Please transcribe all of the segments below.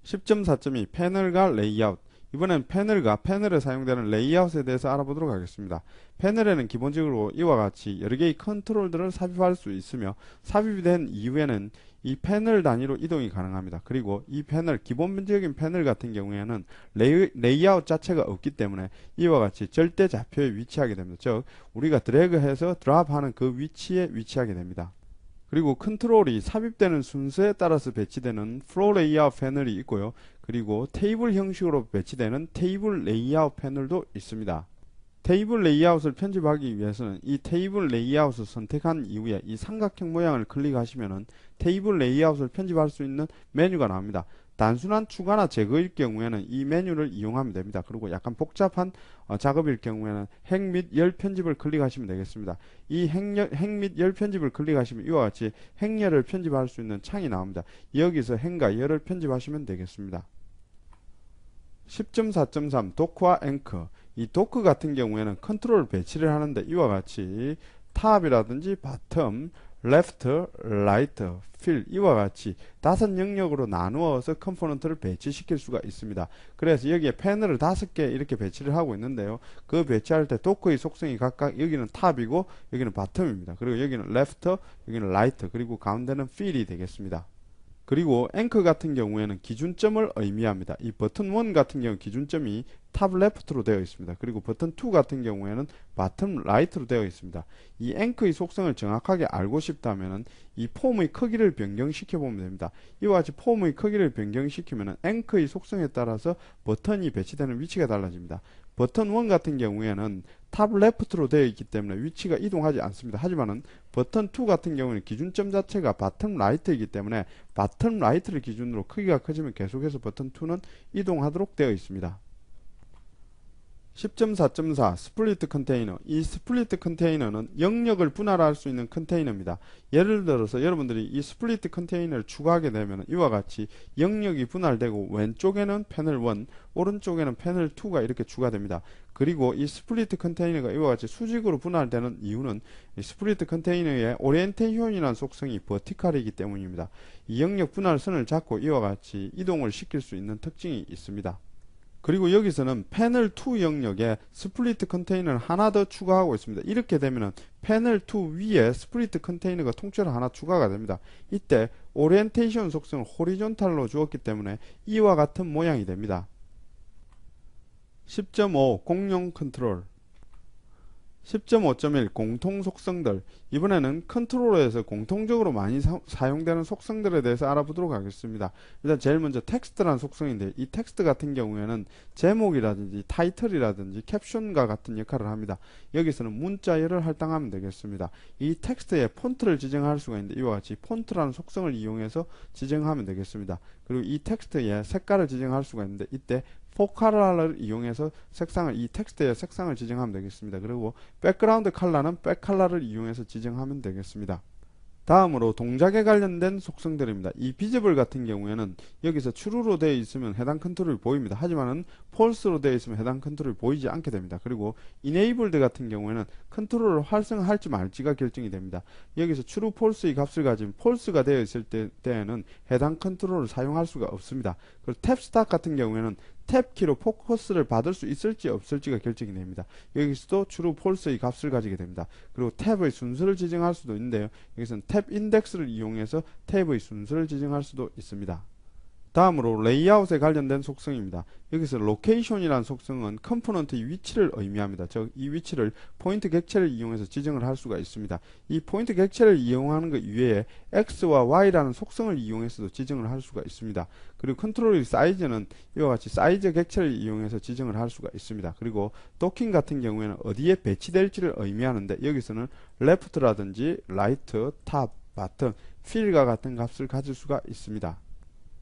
10.4.2 패널과 레이아웃. 이번엔 패널에 사용되는 레이아웃에 대해서 알아보도록 하겠습니다. 패널에는 기본적으로 이와 같이 여러 개의 컨트롤들을 삽입할 수 있으며 삽입이 된 이후에는 이 패널 단위로 이동이 가능합니다. 그리고 이 패널, 기본적인 패널 같은 경우에는 레이아웃 자체가 없기 때문에 이와 같이 절대 좌표에 위치하게 됩니다. 즉 우리가 드래그해서 드랍하는 그 위치에 위치하게 됩니다. 그리고 컨트롤이 삽입되는 순서에 따라서 배치되는 플로우 레이아웃 패널이 있고요. 그리고 테이블 형식으로 배치되는 테이블 레이아웃 패널도 있습니다. 테이블 레이아웃을 편집하기 위해서는 이 테이블 레이아웃을 선택한 이후에 이 삼각형 모양을 클릭하시면은 테이블 레이아웃을 편집할 수 있는 메뉴가 나옵니다. 단순한 추가나 제거일 경우에는 이 메뉴를 이용하면 됩니다. 그리고 약간 복잡한 작업일 경우에는 행 및 열 편집을 클릭하시면 되겠습니다. 이 행 및 열 편집을 클릭하시면 이와 같이 행열을 편집할 수 있는 창이 나옵니다. 여기서 행과 열을 편집하시면 되겠습니다. 10.4.3 도크와 앵커. 이 도크 같은 경우에는 컨트롤 배치를 하는데 이와 같이 탑이라든지 바텀, 레프트, 라이트, 필 이와 같이 5 영역으로 나누어서 컴포넌트를 배치시킬 수가 있습니다. 그래서 여기에 패널을 5개 이렇게 배치를 하고 있는데요. 그 배치할 때 도크의 속성이 각각 여기는 탑이고 여기는 바텀입니다. 그리고 여기는 레프트, 여기는 라이트, 그리고 가운데는 필이 되겠습니다. 그리고 앵커 같은 경우에는 기준점을 의미합니다. 이 버튼 1 같은 경우 기준점이 탑 레프트로 되어 있습니다. 그리고 버튼 2 같은 경우에는 바텀 라이트로 되어 있습니다. 이 앵커의 속성을 정확하게 알고 싶다면 이 폼의 크기를 변경시켜 보면 됩니다. 이와 같이 폼의 크기를 변경시키면 앵커의 속성에 따라서 버튼이 배치되는 위치가 달라집니다. 버튼 1 같은 경우에는 탑 레프트로 되어 있기 때문에 위치가 이동하지 않습니다. 하지만은 버튼 2 같은 경우는 기준점 자체가 바텀 라이트이기 때문에 바텀 라이트를 기준으로 크기가 커지면 계속해서 버튼 2는 이동하도록 되어 있습니다. 10.4.4 스플리트 컨테이너. 이 스플리트 컨테이너는 영역을 분할할 수 있는 컨테이너입니다. 예를 들어서 여러분들이 이 스플리트 컨테이너를 추가하게 되면 이와 같이 영역이 분할되고 왼쪽에는 패널 1, 오른쪽에는 패널 2가 이렇게 추가됩니다. 그리고 이 스플리트 컨테이너가 이와 같이 수직으로 분할되는 이유는 이 스플리트 컨테이너의 오리엔테이션이라는 속성이 버티컬이기 때문입니다. 이 영역 분할선을 잡고 이와 같이 이동을 시킬 수 있는 특징이 있습니다. 그리고 여기서는 패널 2 영역에 스플리트 컨테이너를 하나 더 추가하고 있습니다. 이렇게 되면 패널 2 위에 스플리트 컨테이너가 통째로 하나 추가가 됩니다. 이때 오리엔테이션 속성을 호리존탈로 주었기 때문에 이와 같은 모양이 됩니다. 10.5 공용 컨트롤. 10.5.1 공통 속성들. 이번에는 컨트롤러에서 공통적으로 많이 사용되는 속성들에 대해서 알아보도록 하겠습니다. 일단 제일 먼저 텍스트라는 속성인데 이 텍스트 같은 경우에는 제목이라든지 타이틀이라든지 캡션과 같은 역할을 합니다. 여기서는 문자열을 할당하면 되겠습니다. 이 텍스트에 폰트를 지정할 수가 있는데 이와 같이 폰트라는 속성을 이용해서 지정하면 되겠습니다. 그리고 이 텍스트에 색깔을 지정할 수가 있는데 이때 포컬러를 이용해서 이 텍스트의 색상을 지정하면 되겠습니다. 그리고 백그라운드 컬러는 백컬러를 이용해서 지정하면 되겠습니다. 다음으로 동작에 관련된 속성들입니다. 이 비저블 같은 경우에는 여기서 true로 되어 있으면 해당 컨트롤이 보입니다. 하지만은 false로 되어 있으면 해당 컨트롤이 보이지 않게 됩니다. 그리고 enabled 같은 경우에는 컨트롤을 활성화할지 말지가 결정이 됩니다. 여기서 true, false의 값을 가진 false가 되어 있을 때에는 해당 컨트롤을 사용할 수가 없습니다. 그리고 탭 스타트 같은 경우에는 탭 키로 포커스를 받을 수 있을지 없을지가 결정이 됩니다. 여기서도 true, false의 값을 가지게 됩니다. 그리고 탭의 순서를 지정할 수도 있는데요. 여기서는 탭 인덱스를 이용해서 탭의 순서를 지정할 수도 있습니다. 다음으로 레이아웃에 관련된 속성입니다. 여기서 로케이션이라는 속성은 컴포넌트의 위치를 의미합니다. 즉 이 위치를 포인트 객체를 이용해서 지정을 할 수가 있습니다. 이 포인트 객체를 이용하는 것 이외에 X와 Y라는 속성을 이용해서도 지정을 할 수가 있습니다. 그리고 컨트롤의 사이즈는 이와 같이 사이즈 객체를 이용해서 지정을 할 수가 있습니다. 그리고 도킹 같은 경우에는 어디에 배치될지를 의미하는데 여기서는 레프트라든지 라이트, 탑, 바텀, 필과 같은 값을 가질 수가 있습니다.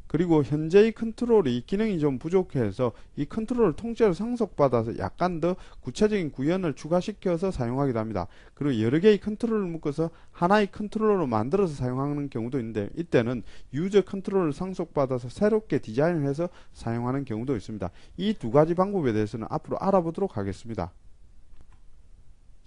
그리고 현재의 컨트롤이 기능이 좀 부족해서 이 컨트롤을 통째로 상속받아서 약간 더 구체적인 구현을 추가시켜서 사용하기도 합니다. 그리고 여러 개의 컨트롤을 묶어서 하나의 컨트롤로 만들어서 사용하는 경우도 있는데 이때는 유저 컨트롤을 상속받아서 새롭게 디자인을 해서 사용하는 경우도 있습니다. 이 두 가지 방법에 대해서는 앞으로 알아보도록 하겠습니다.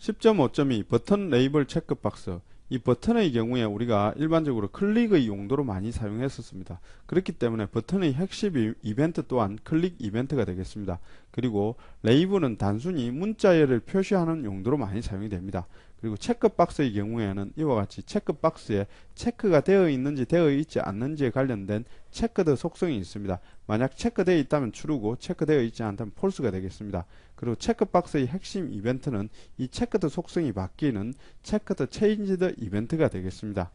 10.5.2 버튼 레이블 체크박스. 이 버튼의 경우에 우리가 일반적으로 클릭의 용도로 많이 사용했었습니다. 그렇기 때문에 버튼의 핵심 이벤트 또한 클릭 이벤트가 되겠습니다. 그리고 레이블은 단순히 문자열을 표시하는 용도로 많이 사용이 됩니다. 그리고 체크박스의 경우에는 이와 같이 체크박스에 체크가 되어 있는지 되어 있지 않는지에 관련된 체크드 속성이 있습니다. 만약 체크되어 있다면 true고 체크되어 있지 않다면 false가 되겠습니다. 그리고 체크박스의 핵심 이벤트는 이 체크드 속성이 바뀌는 체크드 체인지드 이벤트가 되겠습니다.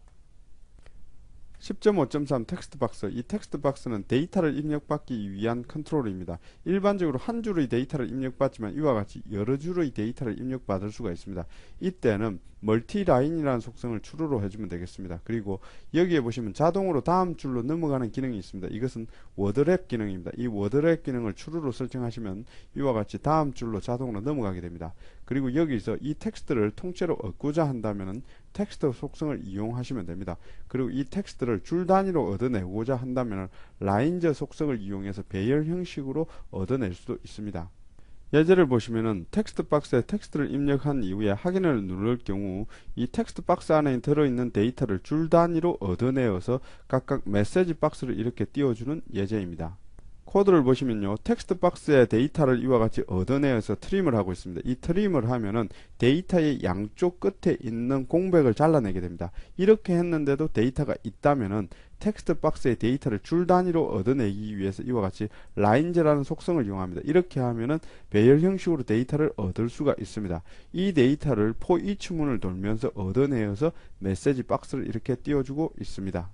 10.5.3 텍스트 박스. 이 텍스트 박스는 데이터를 입력받기 위한 컨트롤입니다. 일반적으로 한 줄의 데이터를 입력받지만 이와 같이 여러 줄의 데이터를 입력받을 수가 있습니다. 이때는 멀티라인이라는 속성을 true로 해주면 되겠습니다. 그리고 여기에 보시면 자동으로 다음 줄로 넘어가는 기능이 있습니다. 이것은 워드랩 기능입니다. 이 워드랩 기능을 true로 설정하시면 이와 같이 다음 줄로 자동으로 넘어가게 됩니다. 그리고 여기서 이 텍스트를 통째로 얻고자 한다면 텍스트 속성을 이용하시면 됩니다. 그리고 이 텍스트를 줄 단위로 얻어내고자 한다면 라인저 속성을 이용해서 배열 형식으로 얻어낼 수도 있습니다. 예제를 보시면은 텍스트 박스에 텍스트를 입력한 이후에 확인을 누를 경우 이 텍스트 박스 안에 들어있는 데이터를 줄 단위로 얻어내어서 각각 메시지 박스를 이렇게 띄워주는 예제입니다. 코드를 보시면요, 텍스트 박스의 데이터를 이와 같이 얻어내어서 트림을 하고 있습니다. 이 트림을 하면은 데이터의 양쪽 끝에 있는 공백을 잘라내게 됩니다. 이렇게 했는데도 데이터가 있다면은 텍스트 박스의 데이터를 줄 단위로 얻어내기 위해서 이와 같이 라인즈라는 속성을 이용합니다. 이렇게 하면은 배열 형식으로 데이터를 얻을 수가 있습니다. 이 데이터를 for each 문을 돌면서 얻어내어서 메시지 박스를 이렇게 띄워주고 있습니다.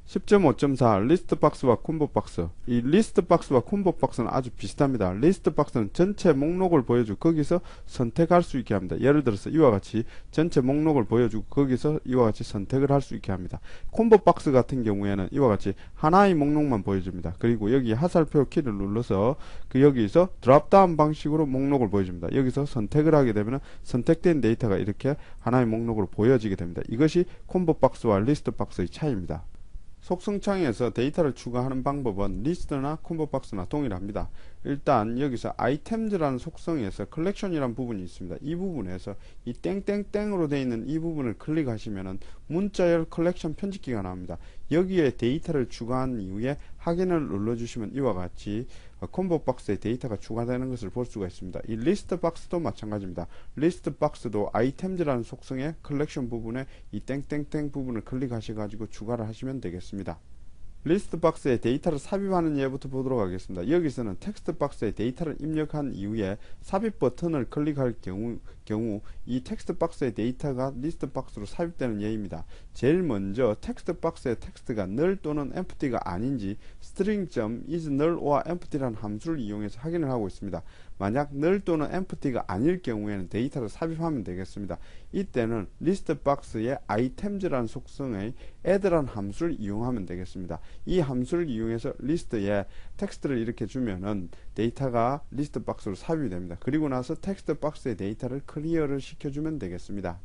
10.5.4 리스트 박스와 콤보 박스. 이 리스트 박스와 콤보 박스는 아주 비슷합니다. 리스트 박스는 전체 목록을 보여주고 거기서 선택할 수 있게 합니다. 예를 들어서 이와 같이 전체 목록을 보여주고 거기서 이와 같이 선택을 할 수 있게 합니다. 콤보 박스 같은 경우에는 이와 같이 하나의 목록만 보여줍니다. 그리고 여기 화살표 키를 눌러서 여기서 드롭다운 방식으로 목록을 보여줍니다. 여기서 선택을 하게 되면 선택된 데이터가 이렇게 하나의 목록으로 보여지게 됩니다. 이것이 콤보 박스와 리스트 박스의 차이입니다. 속성창에서 데이터를 추가하는 방법은 리스트나 콤보박스나 동일합니다. 일단 여기서 아이템즈라는 속성에서 컬렉션이라는 부분이 있습니다. 이 부분에서 이 땡땡땡으로 되어 있는 이 부분을 클릭하시면은 문자열 컬렉션 편집기가 나옵니다. 여기에 데이터를 추가한 이후에 확인을 눌러주시면 이와 같이 콤보 박스에 데이터가 추가되는 것을 볼 수가 있습니다. 이 리스트 박스도 마찬가지입니다. 리스트 박스도 아이템즈라는 속성의 컬렉션 부분에 이 땡땡땡 부분을 클릭하셔가지고 추가를 하시면 되겠습니다. 리스트 박스에 데이터를 삽입하는 예부터 보도록 하겠습니다. 여기서는 텍스트 박스에 데이터를 입력한 이후에 삽입 버튼을 클릭할 경우 이 텍스트 박스의 데이터가 리스트 박스로 삽입되는 예입니다. 제일 먼저 텍스트 박스의 텍스트가 null 또는 empty가 아닌지 string.is null or empty라는 함수를 이용해서 확인을 하고 있습니다. 만약 null 또는 empty가 아닐 경우에는 데이터를 삽입하면 되겠습니다. 이때는 리스트 박스의 items라는 속성의 add라는 함수를 이용하면 되겠습니다. 이 함수를 이용해서 리스트에 텍스트를 이렇게 주면은 데이터가 리스트 박스로 삽입이 됩니다. 그리고 나서 텍스트 박스의 데이터를 클리어를 시켜주면 되겠습니다.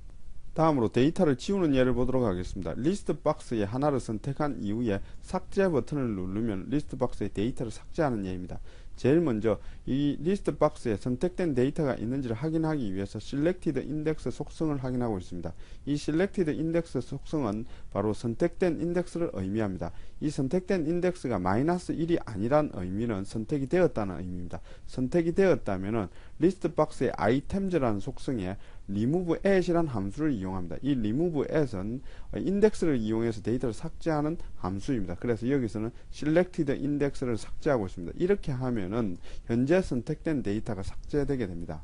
다음으로 데이터를 지우는 예를 보도록 하겠습니다. 리스트 박스에 하나를 선택한 이후에 삭제 버튼을 누르면 리스트 박스의 데이터를 삭제하는 예입니다. 제일 먼저 이 리스트 박스에 선택된 데이터가 있는지를 확인하기 위해서 selected index 속성을 확인하고 있습니다. 이 selected index 속성은 바로 선택된 인덱스를 의미합니다. 이 선택된 인덱스가 -1이 아니란 의미는 선택이 되었다는 의미입니다. 선택이 되었다면은 리스트 박스의 items라는 속성에 remove at이라는 함수를 이용합니다. 이 remove at은 인덱스를 이용해서 데이터를 삭제하는 함수입니다. 그래서 여기서는 selected index를 삭제하고 있습니다. 이렇게 하면은 현재 선택된 데이터가 삭제되게 됩니다.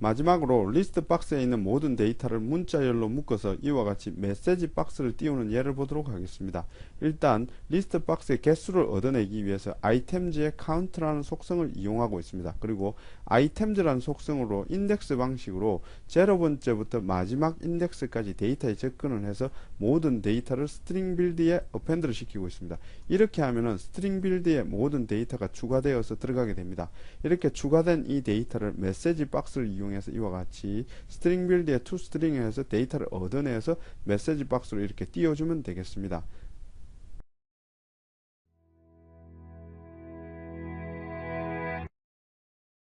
마지막으로 리스트 박스에 있는 모든 데이터를 문자열로 묶어서 이와 같이 메시지 박스를 띄우는 예를 보도록 하겠습니다. 일단 리스트 박스의 개수를 얻어내기 위해서 items의 count라는 속성을 이용하고 있습니다. 그리고 items라는 속성으로 인덱스 방식으로 0번째부터 마지막 인덱스까지 데이터에 접근을 해서 모든 데이터를 스트링 빌드에 append를 시키고 있습니다. 이렇게 하면은 스트링 빌드에 모든 데이터가 추가되어서 들어가게 됩니다. 이렇게 추가된 이 데이터를 메시지 박스를 이용해서 이와 같이 스트링 빌드에 toString에서 데이터를 얻어내서 메시지 박스로 이렇게 띄워주면 되겠습니다.